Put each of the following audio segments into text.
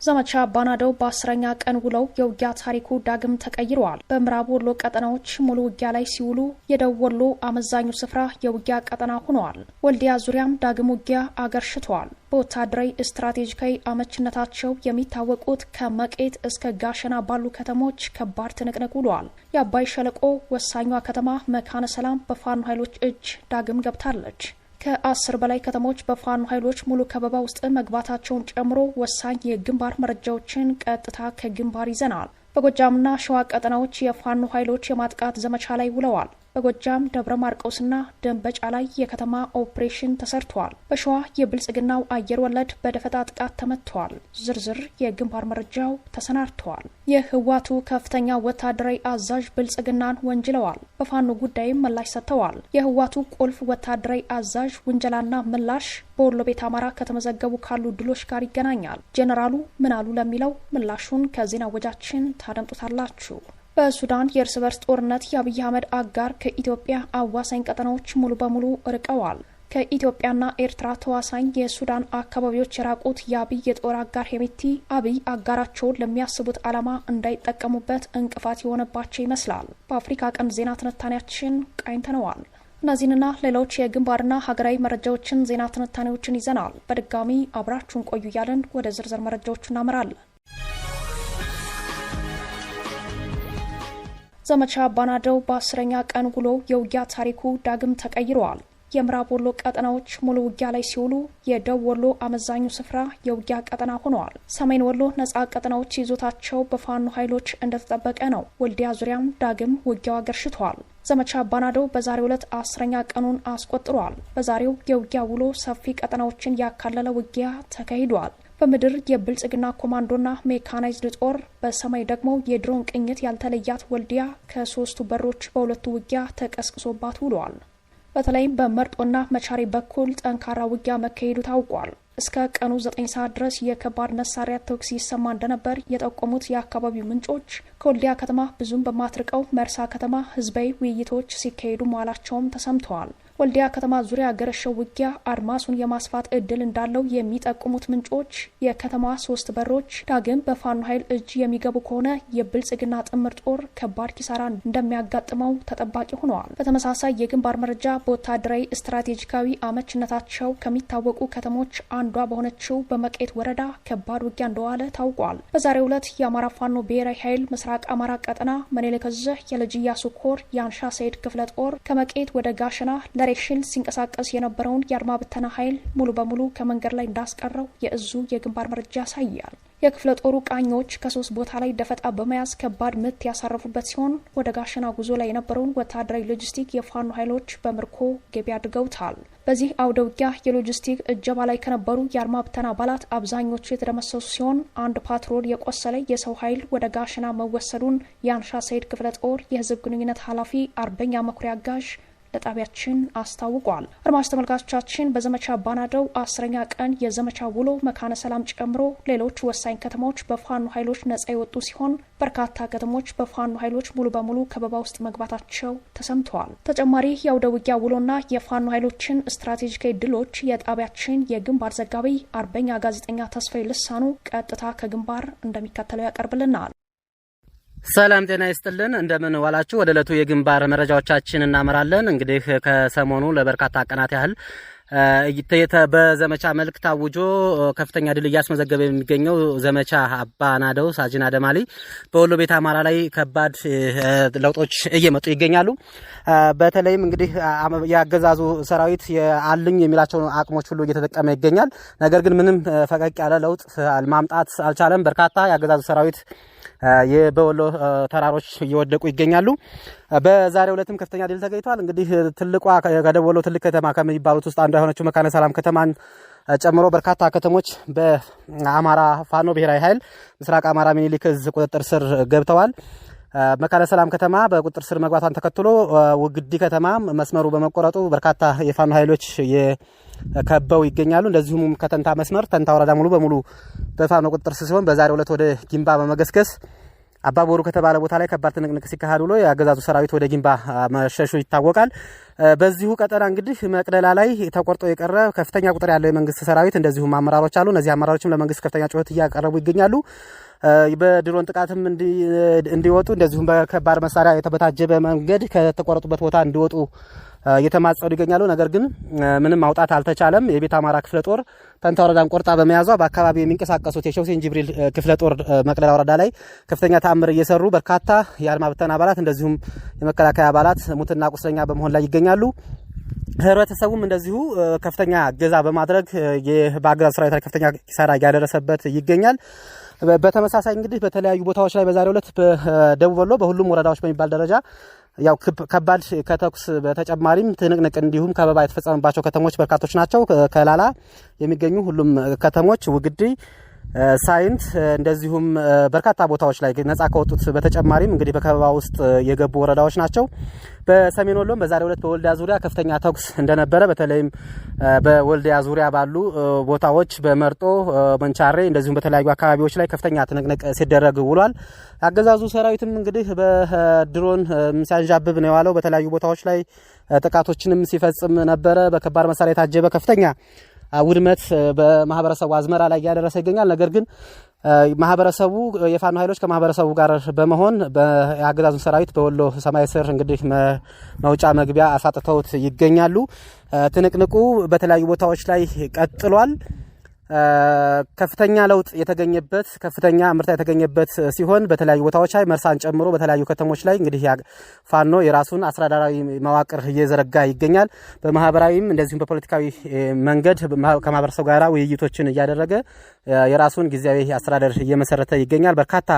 ዘመቻ ባናደው በ10ኛ ቀን ውለው የውጊያ ታሪኩ ዳግም ተቀይሯል። በምዕራብ ወሎ ቀጠናዎች ሙሉ ውጊያ ላይ ሲውሉ የደቡብ ወሎ አመዛኙ ስፍራ የውጊያ ቀጠና ሆኗል። ወልዲያ ዙሪያም ዳግም ውጊያ አገርሽቷል። በወታደራዊ ስትራቴጂካዊ አመችነታቸው የሚታወቁት ከመቄት እስከ ጋሸና ባሉ ከተሞች ከባድ ትንቅንቅ ውሏል። የአባይ ሸለቆ ወሳኟ ከተማ መካነ ሰላም በፋኖ ኃይሎች እጅ ዳግም ገብታለች። ከ10 በላይ ከተሞች በፋኖ ኃይሎች ሙሉ ከበባ ውስጥ መግባታቸውን ጨምሮ ወሳኝ የግንባር መረጃዎችን ቀጥታ ከግንባር ይዘናል። በጎጃምና ሸዋ ቀጠናዎች የፋኖ ኃይሎች የማጥቃት ዘመቻ ላይ ውለዋል። በጎጃም ደብረ ማርቆስና ደንበጫ ላይ የከተማ ኦፕሬሽን ተሰርቷል። በሸዋ የብልጽግናው አየር ወለድ በደፈጣ ጥቃት ተመቷል። ዝርዝር የግንባር መረጃው ተሰናድተዋል። የህዋቱ ከፍተኛ ወታደራዊ አዛዥ ብልጽግናን ወንጅለዋል። በፋኖ ጉዳይም ምላሽ ሰጥተዋል። የህዋቱ ቁልፍ ወታደራዊ አዛዥ ውንጀላና ምላሽ በወሎ ቤት አማራ ከተመዘገቡ ካሉ ድሎች ጋር ይገናኛል። ጄኔራሉ ምን አሉ ለሚለው ምላሹን ከዜና ወጃችን ታደምጡታላችሁ። በሱዳን የእርስ በርስ ጦርነት የአብይ አህመድ አጋር ከኢትዮጵያ አዋሳኝ ቀጠናዎች ሙሉ በሙሉ ርቀዋል። ከኢትዮጵያና ኤርትራ ተዋሳኝ የሱዳን አካባቢዎች የራቁት የአብይ የጦር አጋር ሄሜቲ አብይ አጋራቸውን ለሚያስቡት ዓላማ እንዳይጠቀሙበት እንቅፋት የሆነባቸው ይመስላል። በአፍሪካ ቀንድ ዜና ትንታኔያችን ቃኝተነዋል። እነዚህንና ሌሎች የግንባርና ሀገራዊ መረጃዎችን ዜና ትንታኔዎችን ይዘናል። በድጋሚ አብራችሁን ቆዩ እያለን ወደ ዝርዝር መረጃዎቹ እናመራለን። ዘመቻ ባናደው በ10ኛ ቀን ውሎ የውጊያ ታሪኩ ዳግም ተቀይሯል። የምዕራብ ወሎ ቀጠናዎች ሙሉ ውጊያ ላይ ሲውሉ የደቡብ ወሎ አመዛኙ ስፍራ የውጊያ ቀጠና ሆነዋል። ሰሜን ወሎ ነጻ ቀጠናዎች ይዞታቸው በፋኖ ኃይሎች እንደተጠበቀ ነው። ወልዲያ ዙሪያም ዳግም ውጊያው አገርሽቷል። ዘመቻ ባናደው በዛሬው ዕለት 10ኛ ቀኑን አስቆጥሯል። በዛሬው የውጊያ ውሎ ሰፊ ቀጠናዎችን ያካለለ ውጊያ ተካሂዷል። በምድር የብልጽግና ኮማንዶና ሜካናይዝድ ጦር፣ በሰማይ ደግሞ የድሮን ቅኝት ያልተለያት ወልዲያ ከ3ቱ በሮች በሁለቱ ውጊያ ተቀስቅሶባት ውሏል። በተለይም በመርጦና መቻሪ በኩል ጠንካራ ውጊያ መካሄዱ ታውቋል። እስከ ቀኑ 9 ሰዓት ድረስ የከባድ መሳሪያ ተኩስ ይሰማ እንደነበር የጠቆሙት የአካባቢው ምንጮች ከወልዲያ ከተማ ብዙም በማትርቀው መርሳ ከተማ ህዝባዊ ውይይቶች ሲካሄዱ መዋላቸውም ተሰምተዋል። ወልዲያ ከተማ ዙሪያ ገረሸው ውጊያ አድማሱን የማስፋት እድል እንዳለው የሚጠቁሙት ምንጮች የከተማዋ 3 በሮች ዳግም በፋኖ ኃይል እጅ የሚገቡ ከሆነ የብልጽግና ጥምር ጦር ከባድ ኪሳራ እንደሚያጋጥመው ተጠባቂ ሆነዋል። በተመሳሳይ የግንባር መረጃ በወታደራዊ ስትራቴጂካዊ አመችነታቸው ከሚታወቁ ከተሞች አንዷ በሆነችው በመቄት ወረዳ ከባድ ውጊያ እንደዋለ ታውቋል። በዛሬው ዕለት የአማራ ፋኖ ብሔራዊ ኃይል ምስራቅ አማራ ቀጠና መኔልክ ዕዝ የልጅ ኢያሱ ኮር የአንሻ ሰይድ ክፍለ ጦር ከመቄት ወደ ጋሸና ሽል ሲንቀሳቀስ የነበረውን የአድማ ብተና ኃይል ሙሉ በሙሉ ከመንገድ ላይ እንዳስቀረው የእዙ የግንባር መረጃ ያሳያል። የክፍለ ጦሩ ቃኞች ከ3 ቦታ ላይ ደፈጣ በመያዝ ከባድ ምት ያሳረፉበት ሲሆን ወደ ጋሸና ጉዞ ላይ የነበረውን ወታደራዊ ሎጂስቲክ የፋኖ ኃይሎች በምርኮ ገቢ አድርገውታል። በዚህ አውደ ውጊያ የሎጂስቲክ እጀባ ላይ ከነበሩ የአድማ ብተና አባላት አብዛኞቹ የተደመሰሱ ሲሆን አንድ ፓትሮል የቆሰለ የሰው ኃይል ወደ ጋሸና መወሰዱን የአንሻ ሰይድ ክፍለ ጦር የህዝብ ግንኙነት ኃላፊ አርበኛ መኩሪያ አጋዥ ለጣቢያችን አስታውቋል። አድማጭ ተመልካቾቻችን በዘመቻ ባናደው 10ኛ ቀን የዘመቻ ውሎ መካነ ሰላም ጨምሮ ሌሎች ወሳኝ ከተሞች በፋኖ ኃይሎች ነጻ የወጡ ሲሆን በርካታ ከተሞች በፋኖ ኃይሎች ሙሉ በሙሉ ከበባ ውስጥ መግባታቸው ተሰምተዋል። ተጨማሪ የአውደ ውጊያ ውሎና የፋኖ ኃይሎችን ስትራቴጂካዊ ድሎች የጣቢያችን የግንባር ዘጋቢ አርበኛ ጋዜጠኛ ተስፋዬ ልሳኑ ቀጥታ ከግንባር እንደሚከተለው ያቀርብልናል። ሰላም ጤና ይስጥልን፣ እንደምን ዋላችሁ። ወደ ዕለቱ የግንባር መረጃዎቻችን እናመራለን። እንግዲህ ከሰሞኑ ለበርካታ ቀናት ያህል በዘመቻ መልክ ታውጆ ከፍተኛ ድል እያስመዘገበ የሚገኘው ዘመቻ ባናደው ሳጅን አደማሊ በወሎ ቤት አማራ ላይ ከባድ ለውጦች እየመጡ ይገኛሉ። በተለይም እንግዲህ ያገዛዙ ሰራዊት አልኝ የሚላቸው አቅሞች ሁሉ እየተጠቀመ ይገኛል። ነገር ግን ምንም ፈቀቅ ያለ ለውጥ ማምጣት አልቻለም። በርካታ ያገዛዙ ሰራዊት በወሎ ተራሮች እየወደቁ ይገኛሉ። በዛሬው ዕለትም ከፍተኛ ድል ተገኝቷል። እንግዲህ ትልቋ ከደቡብ ወሎ ትልቅ ከተማ ከሚባሉት ውስጥ አንዷ የሆነችው መካነ ሰላም ከተማን ጨምሮ በርካታ ከተሞች በአማራ ፋኖ ብሔራዊ ኃይል ምስራቅ አማራ ሚኒሊክ ዕዝ ቁጥጥር ስር ገብተዋል። መካነ ሰላም ከተማ በቁጥጥር ስር መግባቷን ተከትሎ ውግዲ ከተማ መስመሩ በመቆረጡ በርካታ የፋኖ ኃይሎች ከበው ይገኛሉ። እንደዚሁም ከተንታ መስመር ተንታ ወረዳ ሙሉ በሙሉ በፋኖ ቁጥጥር ስር ሲሆን በዛሬው ዕለት ወደ ጊምባ በመገስገስ አባቦሩ ከተባለ ቦታ ላይ ከባድ ትንቅንቅ ሲካሄድ ውሎ የአገዛዙ ሰራዊት ወደ ጊንባ መሸሹ ይታወቃል። በዚሁ ቀጠና እንግዲህ መቅደላ ላይ ተቆርጦ የቀረ ከፍተኛ ቁጥር ያለው የመንግስት ሰራዊት እንደዚሁም አመራሮች አሉ። እነዚህ አመራሮችም ለመንግስት ከፍተኛ ጩኸት እያቀረቡ ይገኛሉ። በድሮን ጥቃትም እንዲወጡ እንደዚሁም በከባድ መሳሪያ የተበታጀበ መንገድ ከተቆረጡበት ቦታ እንዲወጡ እየተማጸኑ ይገኛሉ። ነገር ግን ምንም ማውጣት አልተቻለም። የቤት አማራ ክፍለ ጦር ተንታ ወረዳን ቆርጣ በመያዟ በአካባቢው የሚንቀሳቀሱት የሸውሴን ጅብሪል ክፍለ ጦር መቅደላ ወረዳ ላይ ከፍተኛ ተአምር እየሰሩ በርካታ የአድማ ብተና አባላት እንደዚሁም የመከላከያ አባላት ሙትና ቁስለኛ በመሆን ላይ ይገኛሉ። ህብረተሰቡም እንደዚሁ ከፍተኛ እገዛ በማድረግ በአገዛዙ ሰራዊት ላይ ከፍተኛ ኪሳራ እያደረሰበት ይገኛል። በተመሳሳይ እንግዲህ በተለያዩ ቦታዎች ላይ በዛሬው ዕለት በደቡብ ወሎ በሁሉም ወረዳዎች በሚባል ደረጃ ያው ከባድ ከተኩስ በተጨማሪም ትንቅንቅ እንዲሁም ከበባ የተፈጸመባቸው ከተሞች በርካቶች ናቸው። ከላላ የሚገኙ ሁሉም ከተሞች ውግዲ፣ ሳይንት እንደዚሁም በርካታ ቦታዎች ላይ ነጻ ከወጡት በተጨማሪም እንግዲህ በከበባ ውስጥ የገቡ ወረዳዎች ናቸው። በሰሜን ወሎም በዛሬው ዕለት በወልዲያ ዙሪያ ከፍተኛ ተኩስ እንደነበረ በተለይም በወልዲያ ዙሪያ ባሉ ቦታዎች በመርጦ መንቻሬ እንደዚሁም በተለያዩ አካባቢዎች ላይ ከፍተኛ ትንቅንቅ ሲደረግ ውሏል። አገዛዙ ሰራዊትም እንግዲህ በድሮን ሲያንዣብብ ነው የዋለው። በተለያዩ ቦታዎች ላይ ጥቃቶችንም ሲፈጽም ነበረ። በከባድ መሳሪያ የታጀበ ከፍተኛ ውድመት በማህበረሰቡ አዝመራ ላይ እያደረሰ ይገኛል። ነገር ግን ማህበረሰቡ የፋኖ ኃይሎች ከማህበረሰቡ ጋር በመሆን በአገዛዙ ሰራዊት በወሎ ሰማይ ስር እንግዲህ መውጫ መግቢያ አሳጥተውት ይገኛሉ። ትንቅንቁ በተለያዩ ቦታዎች ላይ ቀጥሏል። ከፍተኛ ለውጥ የተገኘበት ከፍተኛ ምርታ የተገኘበት ሲሆን በተለያዩ ቦታዎች ላይ መርሳን ጨምሮ በተለያዩ ከተሞች ላይ እንግዲህ ፋኖ የራሱን አስተዳደራዊ መዋቅር እየዘረጋ ይገኛል። በማህበራዊም እንደዚሁም በፖለቲካዊ መንገድ ከማህበረሰቡ ጋር ውይይቶችን እያደረገ የራሱን ጊዜያዊ አስተዳደር እየመሰረተ ይገኛል። በርካታ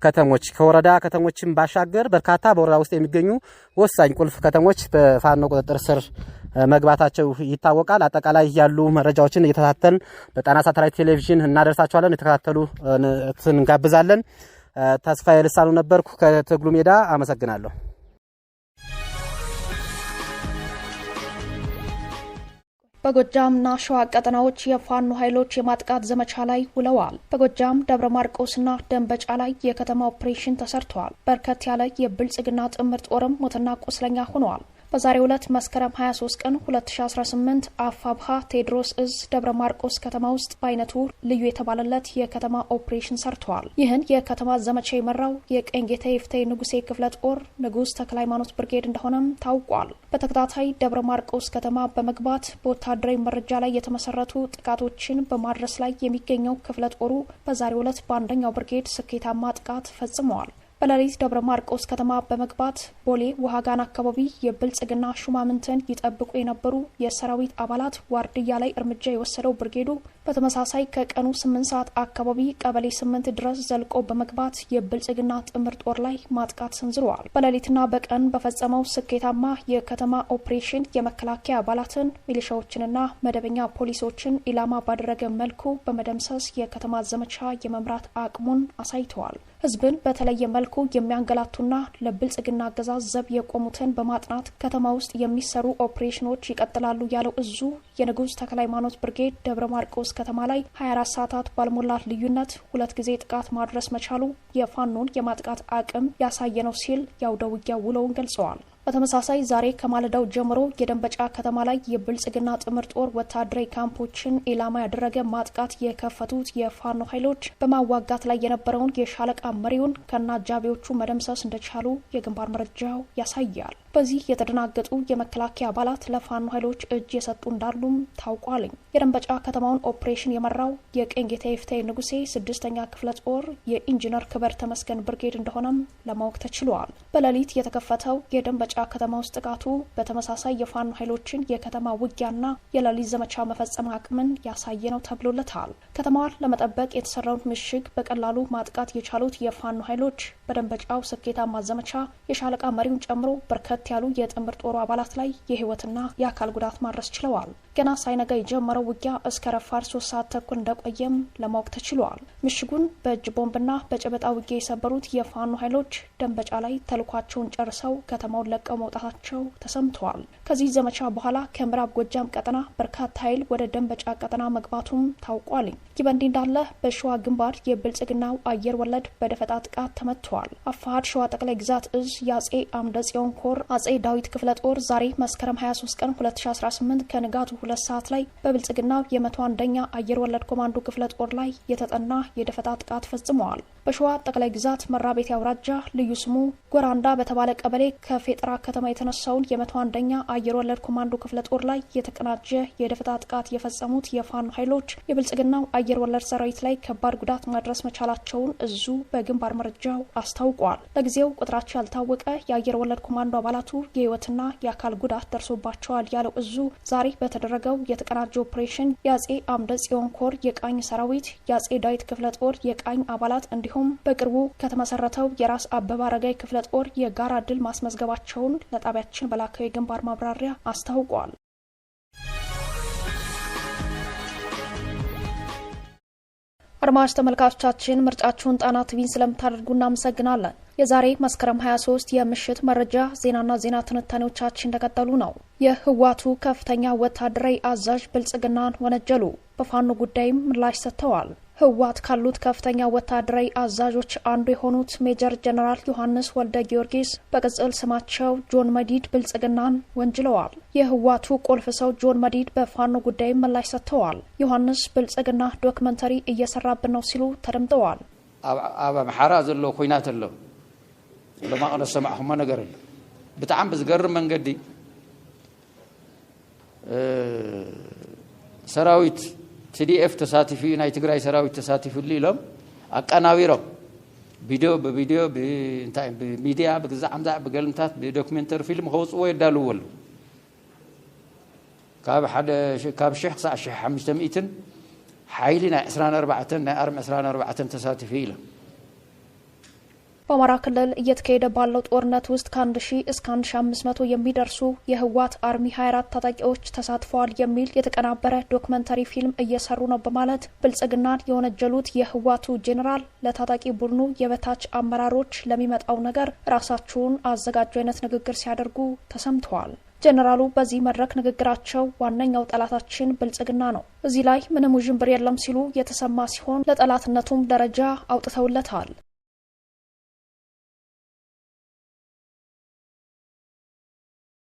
ከተሞች ከወረዳ ከተሞችም ባሻገር በርካታ በወረዳ ውስጥ የሚገኙ ወሳኝ ቁልፍ ከተሞች በፋኖ ቁጥጥር ስር መግባታቸው ይታወቃል። አጠቃላይ ያሉ መረጃዎችን እየተከታተልን በጣና ሳተላይት ቴሌቪዥን እናደርሳቸዋለን። የተከታተሉ እንጋብዛለን። ተስፋዬ ልሳኑ ነበርኩ ከትግሉ ሜዳ። አመሰግናለሁ። በጎጃምና ሸዋ ቀጠናዎች የፋኖ ኃይሎች የማጥቃት ዘመቻ ላይ ውለዋል። በጎጃም ደብረ ማርቆስና ደንበጫ ላይ የከተማ ኦፕሬሽን ተሰርተዋል። በርከት ያለ የብልጽግና ጥምር ጦርም ሞትና ቁስለኛ ሆነዋል። በዛሬው ዕለት መስከረም 23 ቀን 2018 አፋብሃ ቴዎድሮስ እዝ ደብረ ማርቆስ ከተማ ውስጥ በአይነቱ ልዩ የተባለለት የከተማ ኦፕሬሽን ሰርተዋል። ይህን የከተማ ዘመቻ የመራው የቀኝ ጌታ የፍቴ ንጉሴ ክፍለ ጦር ንጉስ ተክለ ሃይማኖት ብርጌድ እንደሆነም ታውቋል። በተከታታይ ደብረ ማርቆስ ከተማ በመግባት በወታደራዊ መረጃ ላይ የተመሰረቱ ጥቃቶችን በማድረስ ላይ የሚገኘው ክፍለ ጦሩ በዛሬው ዕለት በአንደኛው ብርጌድ ስኬታማ ጥቃት ፈጽመዋል። በሌሊት ደብረ ማርቆስ ከተማ በመግባት ቦሌ ውሃጋን አካባቢ የብልጽግና ሹማምንትን ይጠብቁ የነበሩ የሰራዊት አባላት ዋርድያ ላይ እርምጃ የወሰደው ብርጌዱ በተመሳሳይ ከቀኑ 8 ሰዓት አካባቢ ቀበሌ 8 ድረስ ዘልቆ በመግባት የብልጽግና ጥምር ጦር ላይ ማጥቃት ሰንዝረዋል። በሌሊትና በቀን በፈጸመው ስኬታማ የከተማ ኦፕሬሽን የመከላከያ አባላትን፣ ሚሊሻዎችንና መደበኛ ፖሊሶችን ኢላማ ባደረገ መልኩ በመደምሰስ የከተማ ዘመቻ የመምራት አቅሙን አሳይተዋል። ህዝብን በተለየ መልኩ የሚያንገላቱና ለብልጽግና አገዛዝ ዘብ የቆሙትን በማጥናት ከተማ ውስጥ የሚሰሩ ኦፕሬሽኖች ይቀጥላሉ ያለው እዙ የንጉስ ተክለ ሃይማኖት ብርጌድ ደብረ ማርቆስ ከተማ ላይ 24 ሰዓታት ባልሞላ ልዩነት 2 ጊዜ ጥቃት ማድረስ መቻሉ የፋኖን የማጥቃት አቅም ያሳየ ነው ሲል የአውደ ውጊያ ውሎውን ገልጸዋል። በተመሳሳይ ዛሬ ከማለዳው ጀምሮ የደንበጫ ከተማ ላይ የብልጽግና ጥምር ጦር ወታደራዊ ካምፖችን ኢላማ ያደረገ ማጥቃት የከፈቱት የፋኖ ኃይሎች በማዋጋት ላይ የነበረውን የሻለቃ መሪውን ከነ አጃቢዎቹ መደምሰስ እንደቻሉ የግንባር መረጃው ያሳያል። በዚህ የተደናገጡ የመከላከያ አባላት ለፋኖ ኃይሎች እጅ የሰጡ እንዳሉም ታውቋል። የደንበጫ ከተማውን ኦፕሬሽን የመራው የቀኝ ጌታ የፍቴ ንጉሴ 6ኛ ክፍለ ጦር የኢንጂነር ክበር ተመስገን ብርጌድ እንደሆነም ለማወቅ ተችሏል። በሌሊት የተከፈተው የደንበጫ ከተማ ውስጥ ጥቃቱ በተመሳሳይ የፋኖ ኃይሎችን የከተማ ውጊያና የሌሊት ዘመቻ መፈጸም አቅምን ያሳየ ነው ተብሎለታል። ከተማዋን ለመጠበቅ የተሰራውን ምሽግ በቀላሉ ማጥቃት የቻሉት የፋኖ ኃይሎች በደንበጫው ስኬታማ ዘመቻ የሻለቃ መሪውን ጨምሮ በርከት በርከት ያሉ የጥምር ጦሩ አባላት ላይ የህይወትና የአካል ጉዳት ማድረስ ችለዋል። ገና ሳይነጋ የጀመረው ውጊያ እስከ ረፋድ 3 ሰዓት ተኩል እንደቆየም ለማወቅ ተችሏል። ምሽጉን በእጅ ቦምብና በጨበጣ ውጊያ የሰበሩት የፋኖ ኃይሎች ደንበጫ ላይ ተልኳቸውን ጨርሰው ከተማውን ለቀው መውጣታቸው ተሰምተዋል። ከዚህ ዘመቻ በኋላ ከምዕራብ ጎጃም ቀጠና በርካታ ኃይል ወደ ደንበጫ ቀጠና መግባቱም ታውቋል። ይህ በእንዲህ እንዳለ በሸዋ ግንባር የብልጽግናው አየር ወለድ በደፈጣ ጥቃት ተመትተዋል። አፋሕድ ሸዋ ጠቅላይ ግዛት እዝ የአጼ አምደ ጽዮን ኮር አጼ ዳዊት ክፍለ ጦር ዛሬ መስከረም 23 ቀን 2018 ከንጋቱ 2 ሰዓት ላይ በብልጽግናው የ101ኛ አየር ወለድ ኮማንዶ ክፍለ ጦር ላይ የተጠና የደፈጣ ጥቃት ፈጽመዋል። በሸዋ ጠቅላይ ግዛት መራቤቴ አውራጃ ልዩ ስሙ ጎራንዳ በተባለ ቀበሌ ከፌጥራ ከተማ የተነሳውን የ101ኛ አየር ወለድ ኮማንዶ ክፍለ ጦር ላይ የተቀናጀ የደፈጣ ጥቃት የፈጸሙት የፋኖ ኃይሎች የብልጽግናው አየር ወለድ ሰራዊት ላይ ከባድ ጉዳት ማድረስ መቻላቸውን እዙ በግንባር መረጃው አስታውቋል። ለጊዜው ቁጥራቸው ያልታወቀ የአየር ወለድ ኮማንዶ አባላቱ የህይወትና የአካል ጉዳት ደርሶባቸዋል ያለው እዙ ዛሬ በተደረገው የተቀናጀ ኦፕሬሽን የአጼ አምደ ጽዮን ኮር የቃኝ ሰራዊት፣ የአጼ ዳዊት ክፍለ ጦር የቃኝ አባላት እንዲሁም በቅርቡ ከተመሰረተው የራስ አበበ አረጋይ ክፍለ ጦር የጋራ ድል ማስመዝገባቸውን ለጣቢያችን በላከው የግንባር ማብራሪያ አስታውቋል። አድማጭ ተመልካቾቻችን ምርጫችሁን ጣና ቲቪን ስለምታደርጉ እናመሰግናለን። የዛሬ መስከረም 23 የምሽት መረጃ ዜናና ዜና ትንታኔዎቻችን እንደቀጠሉ ነው። የህወሓቱ ከፍተኛ ወታደራዊ አዛዥ ብልጽግናን ወነጀሉ። በፋኖ ጉዳይም ምላሽ ሰጥተዋል። ህወሓት ካሉት ከፍተኛ ወታደራዊ አዛዦች አንዱ የሆኑት ሜጀር ጀነራል ዮሐንስ ወልደ ጊዮርጊስ በቅጽል ስማቸው ጆን መዲድ ብልጽግናን ወንጅለዋል። የህወሓቱ ቁልፍ ሰው ጆን መዲድ በፋኖ ጉዳይም ምላሽ ሰጥተዋል። ዮሐንስ ብልጽግና ዶክመንተሪ እየሰራብን ነው ሲሉ ተደምጠዋል። አብ አምሓራ ዘሎ ኮይናት ኣሎ ለማቅለ ሰማዕኹሞ ነገር ኣሎ ብጣዕሚ ብዝገርም መንገዲ ሰራዊት TDF ተሳትፊ ናይ ትግራይ ሰራዊት ተሳትፊ ኢሎም አቀናቢሮም ቪዲዮ በቪዲዮ በእንታይ በሚዲያ በግዛዕምዛ በገልምታት በዶክመንተሪ ፊልም ኸውጽዎ ይዳልወሉ ካብ 1500 ሓይሊ ናይ 24 ናይ 24 ተሳትፊ ኢሎም በአማራ ክልል እየተካሄደ ባለው ጦርነት ውስጥ ከ1000 እስከ 1500 የሚደርሱ የህወሓት አርሚ 24 ታጣቂዎች ተሳትፈዋል የሚል የተቀናበረ ዶክመንተሪ ፊልም እየሰሩ ነው በማለት ብልጽግናን የወነጀሉት የህወሓቱ ጄኔራል ለታጣቂ ቡድኑ የበታች አመራሮች ለሚመጣው ነገር ራሳቸውን አዘጋጁ አይነት ንግግር ሲያደርጉ ተሰምተዋል። ጄኔራሉ በዚህ መድረክ ንግግራቸው ዋነኛው ጠላታችን ብልጽግና ነው፣ እዚህ ላይ ምንም ውዥንብር የለም ሲሉ የተሰማ ሲሆን ለጠላትነቱም ደረጃ አውጥተውለታል።